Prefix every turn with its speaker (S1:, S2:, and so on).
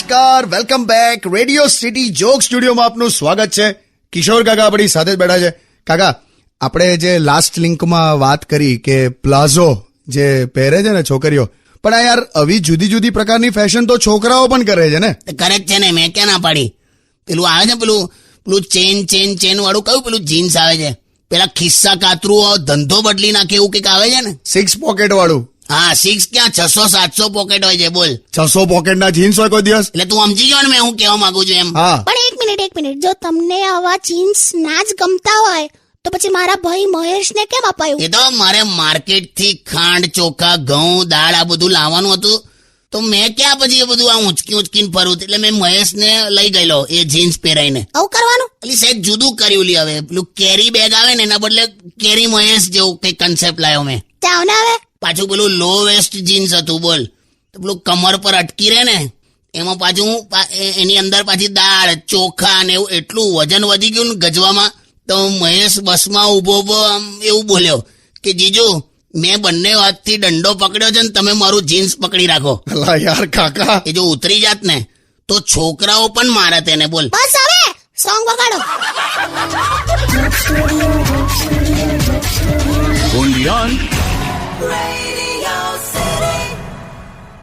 S1: નમસ્કાર, welcome back. Radio city joke સ્ટુડિયોમાં આપનું સ્વાગત છે. કિશોર કાકા આપણી સાથે જ બેઠા છે. કાકા, આપણે જે લાસ્ટ લિંકમાં વાત કરી કે પ્લાઝો જે પહેરે છે ને છોકરીઓ, પણ આ યાર આવી જુદી જુદી પ્રકારની ફેશન તો છોકરાઓ પણ કરે છે ને.
S2: કરે જ છે ને, મેં ક્યાં ના પાડી. પેલું આવે છે પેલું ચેન વાળું કયું પેલું જીન્સ આવે છે, પેલા ખિસ્સા કાતરું ધંધો બદલી નાખે એવું કંઈક આવે છે ને.
S1: 6 પોકેટ વાળું.
S2: હા, 6 ક્યાં 600-700 પોકેટ હોય છે. બોલ,
S1: 600 પોકેટ ના જીન્સ હોય કોઈ દિવસ?
S2: એટલે તું સમજી ગયો ને મેં હું કહેવા માંગુ છું એમ.
S1: હા,
S3: પણ એક મિનિટ, જો તમને આવા જીન્સ ના જ ગમતા હોય તો પછી મારા ભાઈ મહેશને કેમ અપાયું?
S2: એ તો મારે માર્કેટ થી ખાંડ, ચોખા, ઘઉં, દાળ આ બધું લાવવાનું હતું, તો મેં ક્યાં પછી એ બધું આ ઉંચકીને ફરું, એટલે મેં મહેશને લઈ ગયેલો એ જીન્સ પહેરાઈને.
S3: આવું કરવાનું?
S2: એટલે સહેજ જુદું કર્યું લી. હવે પેલું કેરી બેગ આવે ને એના બદલે કેરી મહેશ જેવું કઈ કન્સેપ્ટ લાવ્યો મેં.
S3: જાવ ને હવે.
S2: પાછું પેલું લો વેસ્ટ જીન્સ હતું. બોલ, તો પેલું કમર પર અટકી રહે ને એમાં પાછું એની અંદર પાછી દાળ, ચોખા ને એવું એટલું વજન વધી ગયું ને ગજવામાં, તો મહેશ બસમાં ઉભો એવું બોલ્યો કે જીજુ, મેં બંને હાથથી દંડો પકડ્યો છે ને તમે મારું જીન્સ પકડી રાખો.
S1: અલા યાર કાકા,
S2: એ જો ઉતરી જાત ને તો છોકરાઓ પણ મારે તેને. બોલ,
S3: બસ હવે સોંગ વગાડો.
S4: only on
S5: Radio